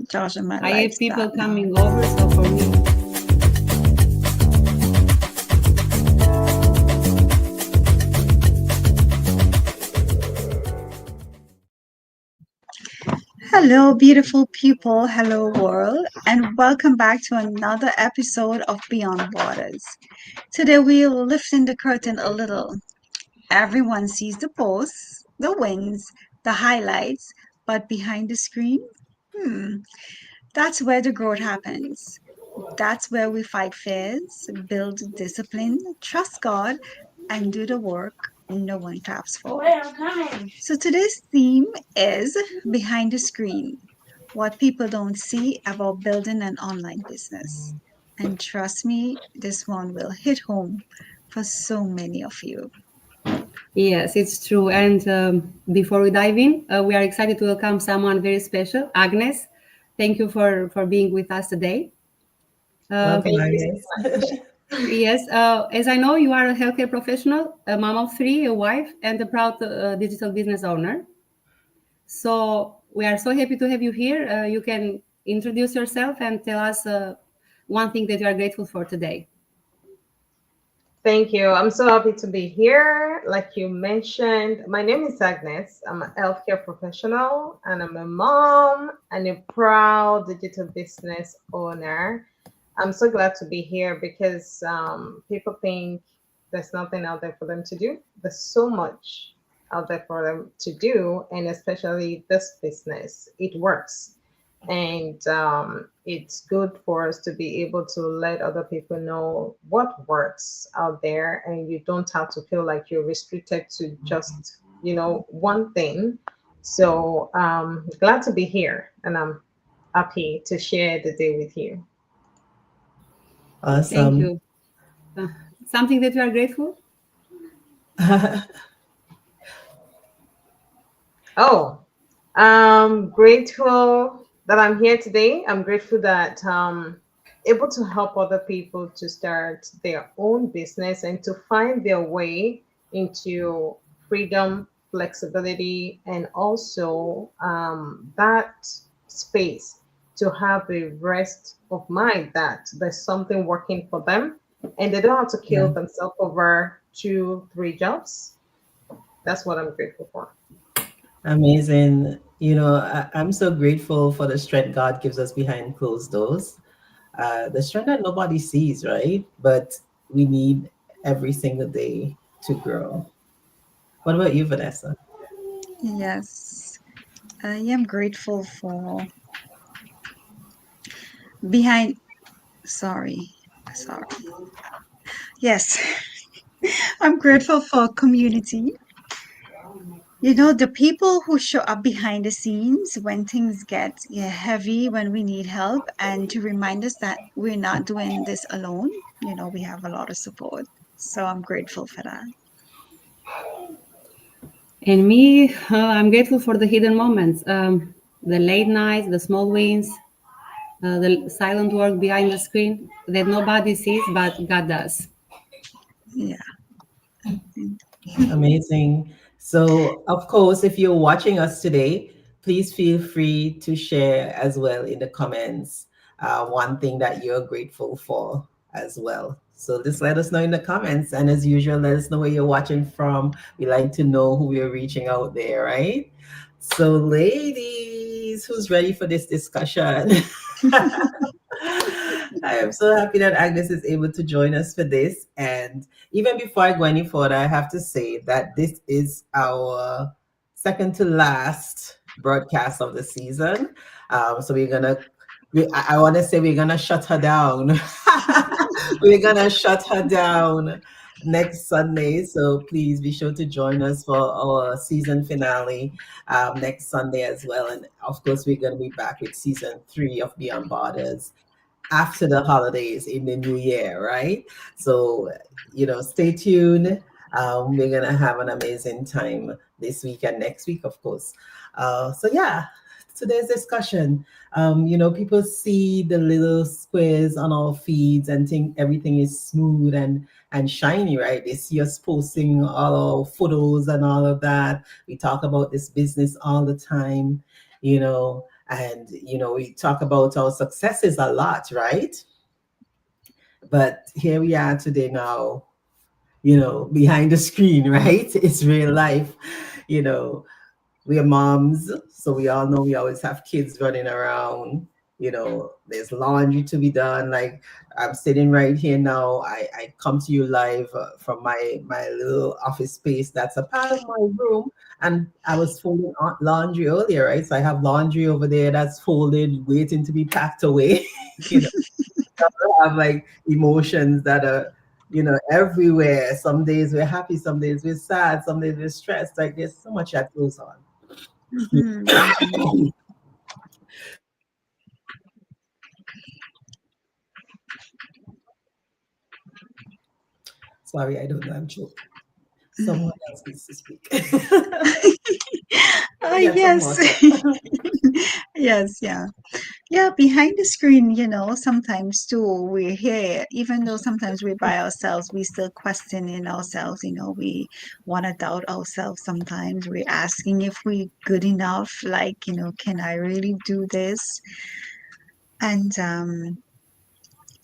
Josh and my I have lifestyle people now. coming over, so for me. Hello, beautiful people. Hello, world. And welcome back to another episode of Beyond Borders. Today, we'll lifting the curtain a little. Everyone sees the posts, the wins, the highlights, but behind the screen, hmm, that's where the growth happens. That's where we fight fears, build discipline, trust God, and do the work no one claps for. So today's theme is behind the screen, what people don't see about building an online business. And trust me, this one will hit home for so many of you. Yes, it's true. And before we dive in, we are excited to welcome someone very special, Agnes. Thank you for being with us today. Uh, Welcome, Thank you so Agnes. much. yes, as I know, you are a healthcare professional, a mom of three, a wife, and a proud digital business owner. So we are so happy to have you here. You can introduce yourself and tell us one thing that you are grateful for today. Thank you. I'm so happy to be here. Like you mentioned, my name is Agnes. I'm a healthcare professional and I'm a mom and a proud digital business owner. I'm so glad to be here because people think there's nothing out there for them to do. There's so much out there for them to do, and especially this business, it works. And it's good for us to be able to let other people know what works out there, and you don't have to feel like you're restricted to just, one thing. So glad to be here, and I'm happy to share the day with you. Thank Awesome. you. Uh, Something that you are grateful? Oh, I'm grateful that I'm here today. I'm grateful that able to help other people to start their own business and to find their way into freedom, flexibility, and also that space to have a rest of mind that there's something working for them and they don't have to Yeah, kill themselves over two, three jobs. That's what I'm grateful for. amazing. I'm so grateful for the strength God gives us behind closed doors. The strength that nobody sees, right? But we need every single day to grow. What about you, Vanessa? Yes, I am grateful for behind, sorry, sorry. Yes, I'm grateful for community. You know, the people who show up behind the scenes when things get heavy, when we need help, and to remind us that we're not doing this alone. You know, we have a lot of support. So I'm grateful for that. And me, I'm grateful for the hidden moments, the late nights, the small wins, the silent work behind the screen that nobody sees, but God does. Yeah. Amazing. So, of course, if you're watching us today, please feel free to share as well in the comments one thing that you're grateful for as well. So just let us know in the comments. And as usual, let us know where you're watching from. We like to know who we're reaching out there, right? So, ladies, who's ready for this discussion? I am so happy that Agnes is able to join us for this. And even before I go any further, I have to say that this is our second to last broadcast of the season. So I want to say we're gonna shut her down. We're gonna shut her down next Sunday. So please be sure to join us for our season finale next Sunday as well. And of course, we're gonna be back with season 3 of Beyond Borders after the holidays in the new year, right? So, stay tuned. We're going to have an amazing time this week and next week, of course. So, yeah, today's discussion. People see the little squares on our feeds and think everything is smooth and shiny, right? They see us posting all our photos and all of that. We talk about this business all the time, you know, And we talk about our successes a lot, right? But here we are today now, behind the screen, right? It's real life. You know, we are moms, so we all know we always have kids running around. There's laundry to be done. Like, I'm sitting right here now. I come to you live from my little office space that's a part of my room. And I was folding laundry earlier, right? So I have laundry over there that's folded, waiting to be packed away. you know, I have like emotions that are everywhere. Some days we're happy, some days we're sad, some days we're stressed. Like, there's so much that goes on. Mhm, mhm. Sorry, I don't know. I'm choked. Someone else needs to speak. Let me get some Yes. water. Yes, yeah. Yeah, behind the screen, sometimes too, we're here, even though sometimes we're by ourselves, we still questioning ourselves, we want to doubt ourselves sometimes. We're asking if we're good enough, like, can I really do this? And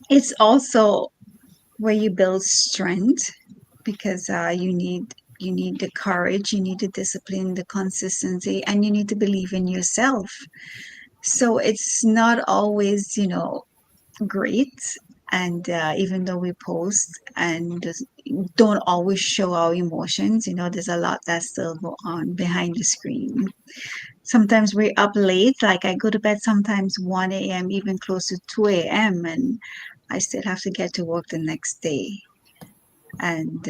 it's also where you build strength because you need the courage, you need the discipline, the consistency, and you need to believe in yourself. So it's not always, great. And even though we post and don't always show our emotions, there's a lot that still go on behind the screen. Sometimes we're up late, like I go to bed sometimes 1 a.m., even close to 2 a.m., and I still have to get to work the next day. And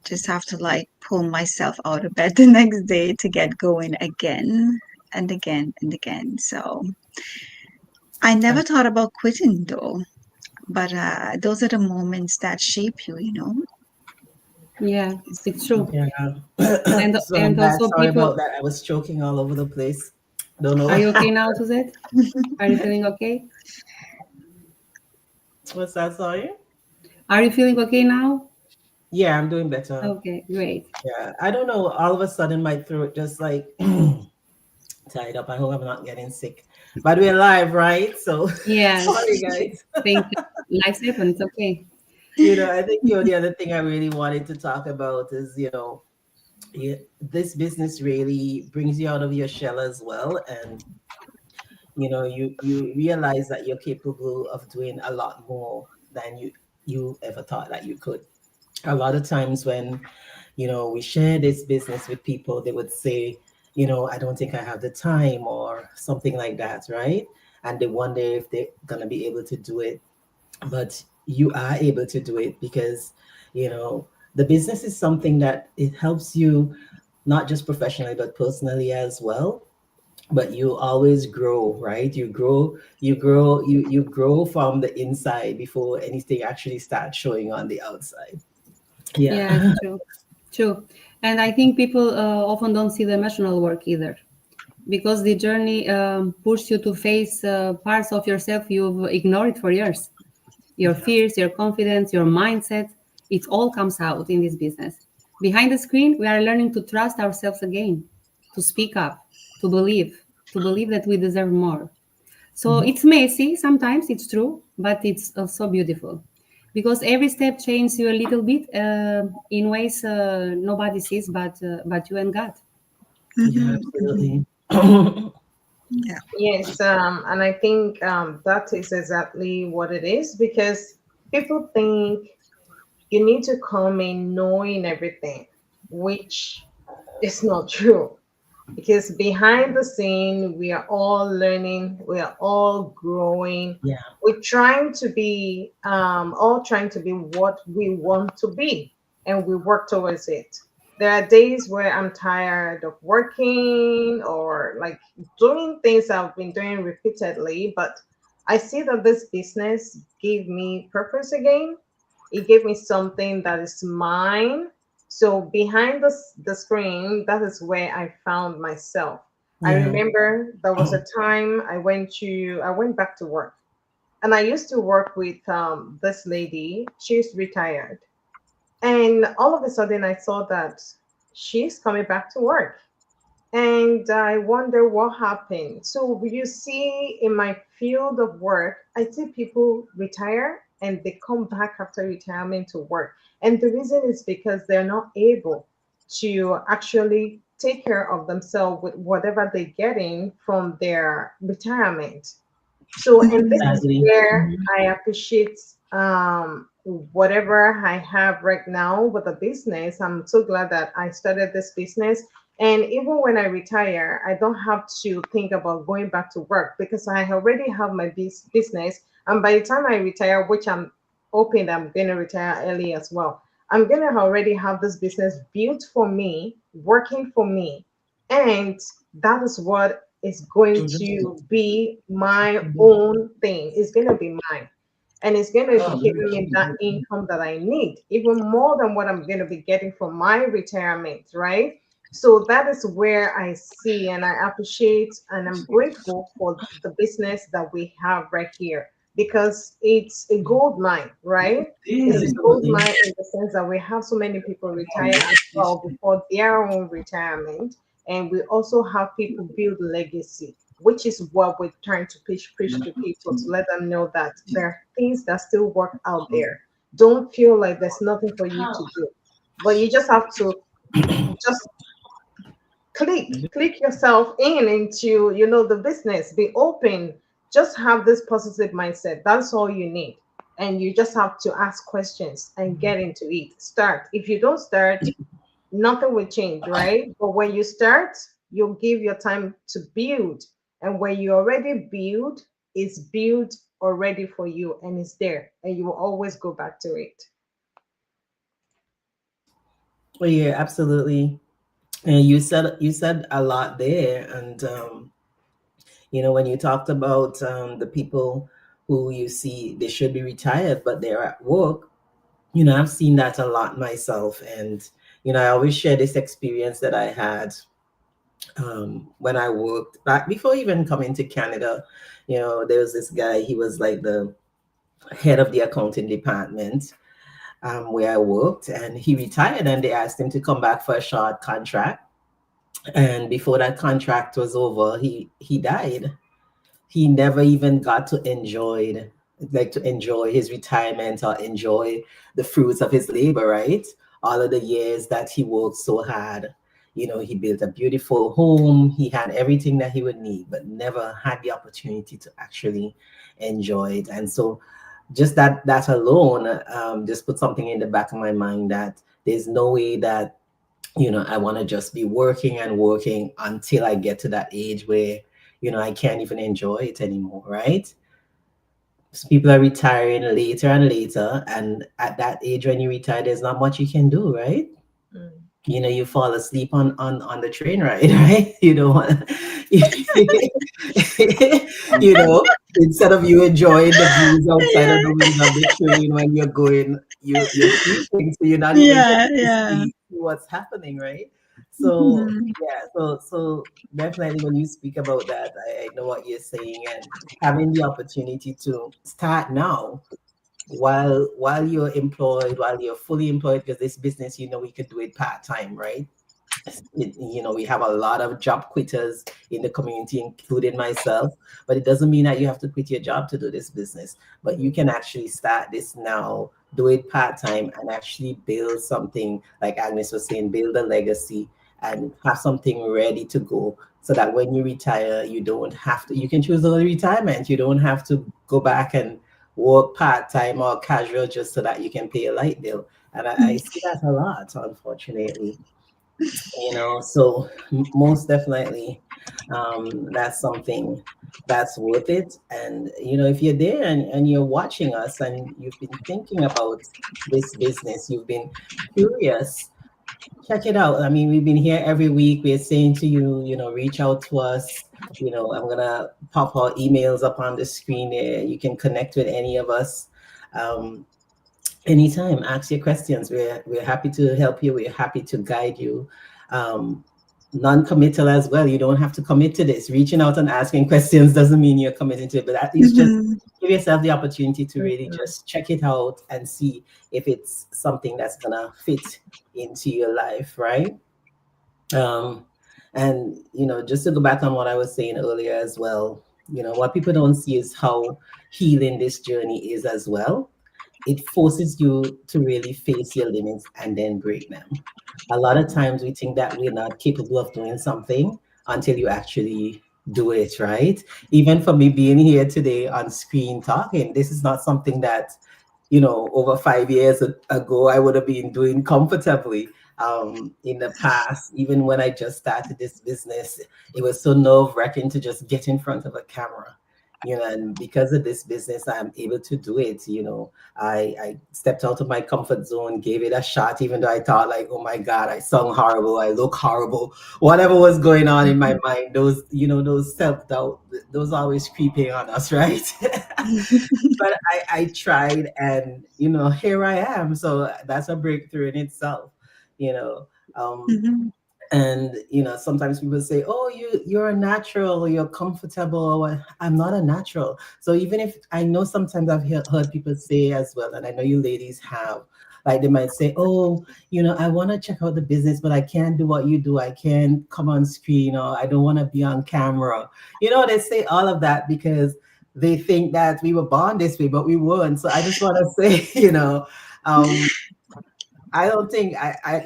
just have to like pull myself out of bed the next day to get going again and again and again. So I never thought about quitting though. But those are the moments that shape you, you know? Yeah, it's true. Yeah. And So I'm and back. also Sorry about people, that. I was choking all over the place. Don't know are what you okay happened. now, Suzette? Are you feeling okay? What's that? Sorry. Are you feeling okay now? Yeah, I'm doing better. Okay, great. Yeah, I don't know. All of a sudden, my throat just like tied up. I hope I'm not getting sick. But we're live, right? So Yes, sorry, guys. thank you. Life happens. Okay. I think the other thing I really wanted to talk about is this business really brings you out of your shell as well, and you realize that you're capable of doing a lot more than you ever thought that you could. A lot of times when we share this business with people, they would say, I don't think I have the time or something like that, right? And they wonder if they're gonna be able to do it. But you are able to do it because the business is something that it helps you not just professionally but personally as well. But you always grow, right? You grow from the inside before anything actually starts showing on the outside. Yes, Yeah. true. True. And I think people often don't see the emotional work either because the journey pushes you to face parts of yourself you've ignored for years. Your Yeah. fears, your confidence, your mindset, it all comes out in this business. Behind the screen, we are learning to trust ourselves again, to speak up, to believe that we deserve more. So Mhm. it's messy sometimes, it's true, but it's also beautiful because every step changes you a little bit in ways nobody sees but you and God. Yeah, Hmm. Hmm. absolutely. Yeah. Yes, and I think that is exactly what it is because people think you need to come in knowing everything, which is not true. Because behind the scene, we are all learning, we are all growing. Yeah. We're trying to be, all trying to be what we want to be, and we work towards it. There are days where I'm tired of working or like doing things I've been doing repeatedly, but I see that this business gave me purpose again. It gave me something that is mine. So behind the screen, that is where I found myself. I Yeah. remember there was a time I went back to work, and I used to work with this lady. She's retired, and all of a sudden I saw that she's coming back to work. and I wonder what happened. So you see, in my field of work, I see people retire and they come back after retirement to work. And the reason is because they're not able to actually take care of themselves with whatever they're getting from their retirement. So, and this is Exactly. where Mhm. I appreciate whatever I have right now with the business. I'm so glad that I started this business. And even when I retire, I don't have to think about going back to work because I already have my business. And by the time I retire, which I'm hoping that I'm going to retire early as well, I'm going to already have this business built for me, working for me. And that is what is going to be my own thing. It's going to be mine. And it's going to be giving me that income that I need, even more than what I'm going to be getting from my retirement, right? So that is where I see and I appreciate and I'm grateful for the business that we have right here because it's a gold mine, right? It's a gold Absolutely. mine in the sense that we have so many people retire as well before their own retirement. And we also have people build legacy, which is what we're trying to preach to people to let them know that there are things that still work out there. Don't feel like there's nothing for you to do. But you just have to just click yourself in into the business, be open, just have this positive mindset. That's all you need. And you just have to ask questions and get into it. Start. If you don't start, nothing will change, right? But when you start, you'll give your time to build. And when you already build, it's built already for you and it's there. And you will always go back to it. Well, yeah, absolutely. And you said a lot there, and when you talked about the people who you see they should be retired, but they're at work. I've seen that a lot myself, and I always share this experience that I had when I worked back before even coming to Canada. There was this guy. He was like the head of the accounting department where I worked, and he retired, and they asked him to come back for a short contract. And before that contract was over, he died. He never even got to enjoy his retirement or enjoy the fruits of his labor, right? All of the years that he worked so hard. He built a beautiful home, he had everything that he would need, but never had the opportunity to actually enjoy it. And so just that alone just put something in the back of my mind that there's no way that I want to just be working and working until I get to that age where, I can't even enjoy it anymore, right? So people are retiring later and later. And at that age, when you retire, there's not much you can do, right? Mm. You fall asleep on the train ride, right? You don't want instead of you enjoying the views outside of Yeah, the window of the train when you're going, you're sleeping, so you're not even yeah, getting to yeah. see what's happening, right? So Mhm. yeah, so definitely when you speak about that, I know what you're saying, and having the opportunity to start now while you're employed, while you're fully employed, because this business, we could do it part-time, right? We have a lot of job quitters in the community, including myself. But it doesn't mean that you have to quit your job to do this business. But you can actually start this now, do it part time, and actually build something, like Agnes was saying, build a legacy and have something ready to go. So that when you retire, you don't have to, you can choose early retirement. You don't have to go back and work part time or casual just so that you can pay a light bill. And I see that a lot, unfortunately. So most definitely, that's something that's worth it. And if you're there and you're watching us and you've been thinking about this business, you've been curious, check it out. I mean, we've been here every week. We're saying to you, reach out to us. I'm gonna pop our emails up on the screen there. You can connect with any of us. Um, Anytime, ask your questions. We're happy to help you. We're happy to guide you. Um, Non-committal as well. You don't have to commit to this. Reaching out and asking questions doesn't mean you're committing to it, but at least just Mhm. give yourself the opportunity to really Mhm. just check it out and see if it's something that's gonna fit into your life, right? Um, And, just to go back on what I was saying earlier as well, what people don't see is how healing this journey is as well. It forces you to really face your limits and then break them. A lot of times we think that we're not capable of doing something until you actually do it, right? Even for me being here today on screen talking, this is not something that, over 5 years ago, I would have been doing comfortably. In the past, even when I just started this business, it was so nerve wracking to just get in front of a camera. And because of this business, I'm able to do it. I stepped out of my comfort zone, gave it a shot, even though I thought like, oh my God, I sound horrible, I look horrible, whatever was going on in my mind, those self-doubt, those always creeping on us, right? But I tried, and here I am. So that's a breakthrough in itself, you know. Um, Mhm. and sometimes people say, oh, you're a natural, you're comfortable. Well, I'm not a natural. So even if I know, sometimes I've heard people say as well, and I know you ladies have, like they might say, oh, I want to check out the business, but I can't do what you do, I can't come on screen, or I don't want to be on camera. They say all of that because they think that we were born this way, but we weren't. So I just want to say, um, I don't think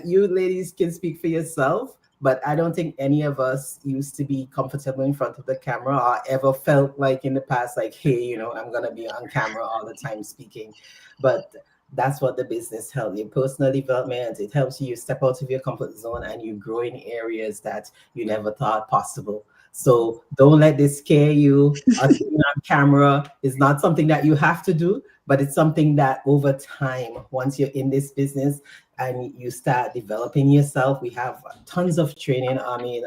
you ladies can speak for yourself, but I don't think any of us used to be comfortable in front of the camera or ever felt like in the past, like, hey, I'm gonna be on camera all the time speaking. But that's what the business helps you. Personal development, it helps you step out of your comfort zone and you grow in areas that you never thought possible. So don't let this scare you. Us being on camera is not something that you have to do, but it's something that over time, once you're in this business and you start developing yourself, we have tons of training. I mean,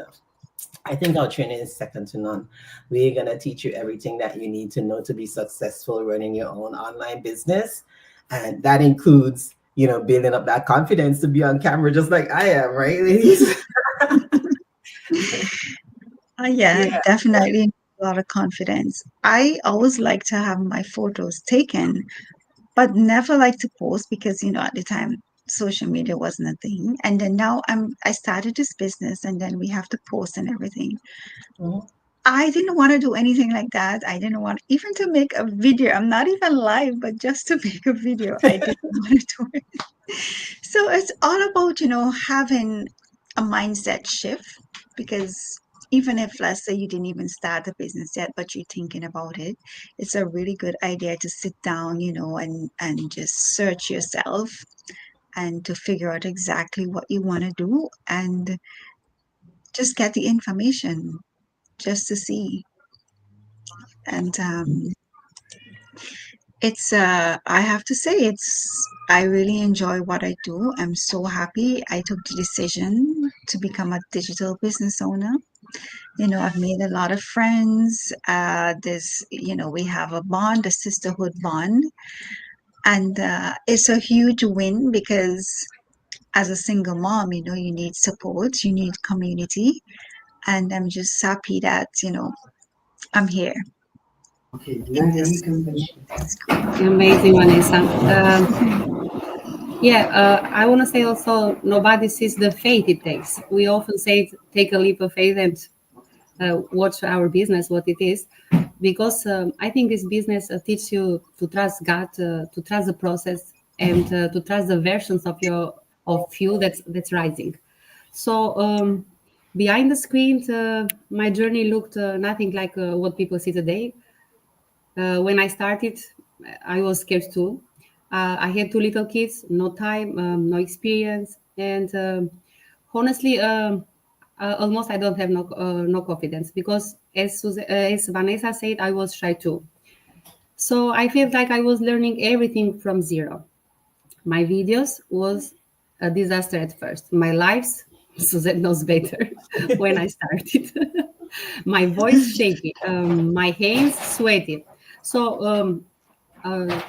I think our training is second to none. We're going to teach you everything that you need to know to be successful running your own online business. And that includes, building up that confidence to be on camera, just like I am, right, ladies? Yeah, Yeah. definitely a lot of confidence. I always like to have my photos taken, but never like to post because, at the time social media wasn't a thing. And then now I started this business and then we have to post and everything. Mhm. I didn't want to do anything like that. I didn't want even to make a video. I'm not even live, but just to make a video, I didn't want to do it. So it's all about, having a mindset shift because even if, let's say, you didn't even start the business yet, but you're thinking about it, it's a really good idea to sit down, and just search yourself and to figure out exactly what you want to do and just get the information just to see. And I have to say, I really enjoy what I do. I'm so happy I took the decision to become a digital business owner. I've made a lot of friends. We have a bond, a sisterhood bond, and it's a huge win because as a single mom, you need support, you need community, and I'm just happy that, I'm here in this group. Amazing, Vanessa. Yeah, I want to say also nobody sees the faith it takes. We often say take a leap of faith and watch our business what it is, because I think this business teaches you to trust God, to trust the process, and to trust the versions of you that's rising. So behind the screen, my journey looked nothing like what people see today. When I started, I was scared too. I had two little kids, no time, no experience, and honestly, almost I don't have no confidence because as Vanessa said, I was shy too. So I felt like I was learning everything from zero. My videos was a disaster at first. My lives, Suzette knows better, when I started. My voice shaky, my hands sweaty. So, uh,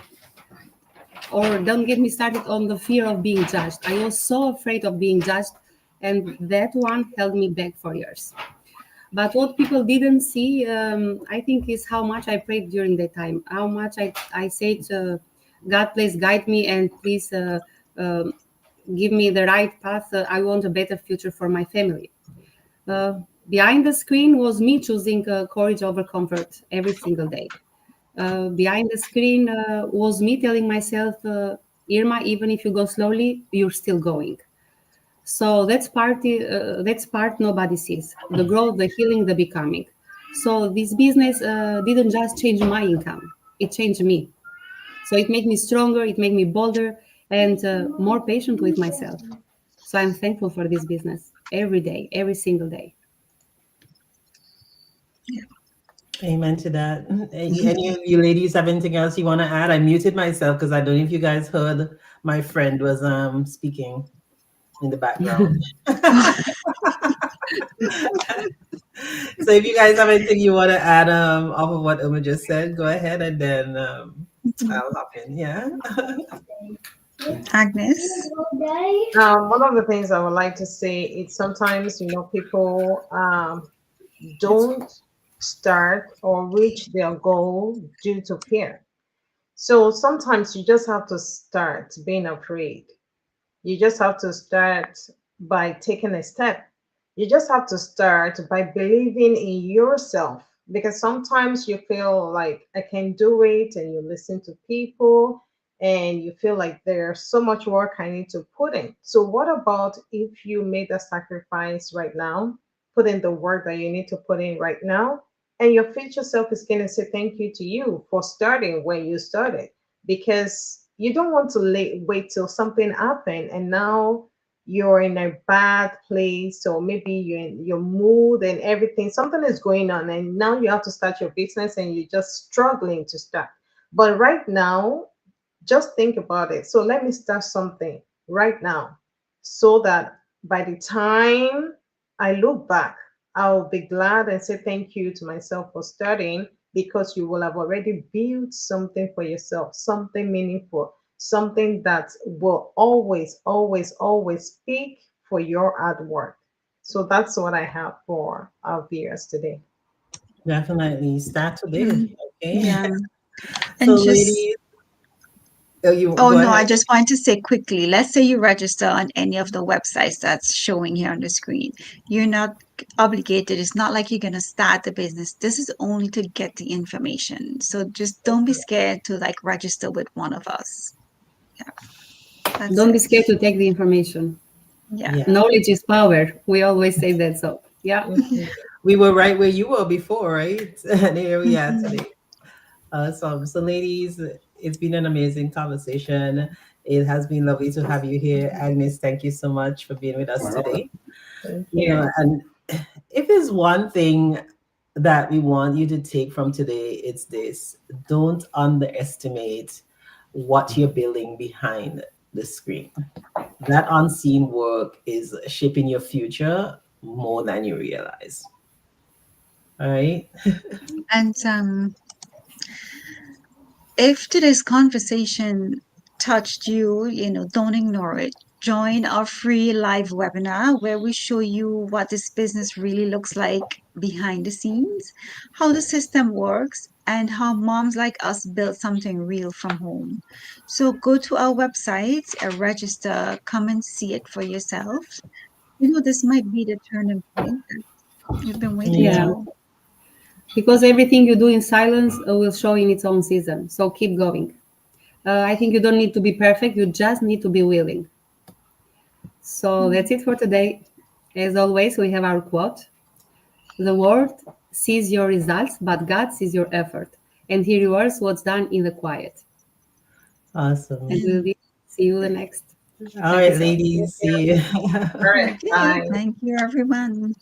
or don't get me started on the fear of being judged. I was so afraid of being judged, and that one held me back for years. But what people didn't see, I think, is how much I prayed during that time, how much I said, God, please guide me and please um give me the right path. I want a better future for my family. Uh, Behind the screen was me choosing courage over comfort every single day. Behind the screen was me telling myself, Irma, even if you go slowly, you're still going. So that's part nobody sees: the growth, the healing, the becoming. So this business didn't just change my income; it changed me. So it made me stronger, it made me bolder, and more patient with myself. So I'm thankful for this business every day, every single day. Amen to that. Any of you ladies have anything else you want to add? I muted myself because I don't know if you guys heard my friend was speaking in the background. So if you guys have anything you want to add off of what Uma just said, go ahead and then I'll hop in. Yeah. Agnes. One of the things I would like to say is sometimes, people don't start or reach their goal due to fear. So sometimes you just have to start being afraid. You just have to start by taking a step. You just have to start by believing in yourself, because sometimes you feel like I can do it, and you listen to people and you feel like there's so much work I need to put in. So, what about if you made a sacrifice right now, put in the work that you need to put in right now, and your future self is going to say thank you to you for starting when you started? Because you don't want to wait till something happened and now you're in a bad place, or maybe you're in your mood and everything, something is going on, and now you have to start your business and you're just struggling to start. But right now, just think about it. So let me start something right now, so that by the time I look back, I'll be glad and say thank you to myself for starting, because you will have already built something for yourself, something meaningful, something that will always, always, always speak for your hard work. So that's what I have for our viewers today. Definitely start today. Mm, Okay. yeah. So And just, ladies, oh, you oh go no, I ahead. just want to say quickly, let's say you register on any of the websites that's showing here on the screen. You're not obligated. It's not like you're going to start the business. This is only to get the information. So just don't be scared to like register with one of us. Yeah, that's Don't be it. scared to take the information. Yeah. Yeah. Knowledge is power. We always say that. So, yeah. Mhm. We were right where you were before, right? And here we are Mhm. today. Awesome. So, ladies, it's been an amazing conversation. It has been lovely to have you here. Agnes, thank you so much for being with us today. Thank You know, you. and if there's one thing that we want you to take from today, it's this: don't underestimate what you're building behind the screen. That unseen work is shaping your future more than you realize. All right. And if today's conversation touched you, don't ignore it. Join our free live webinar where we show you what this business really looks like behind the scenes, how the system works, and how moms like us build something real from home. So go to our website, register, come and see it for yourself. This might be the turning point that you've been waiting Yeah. Yeah. for. Because everything you do in silence will show in its own season. So keep going. I think you don't need to be perfect, you just need to be willing. So that's it for today. As always, we have our quote: the world sees your results, but God sees your effort. And He rewards what's done in the quiet. And Awesome. we'll see you the next All right, episode. ladies. Thank you. See you. All right. Okay, Bye. thank you, everyone.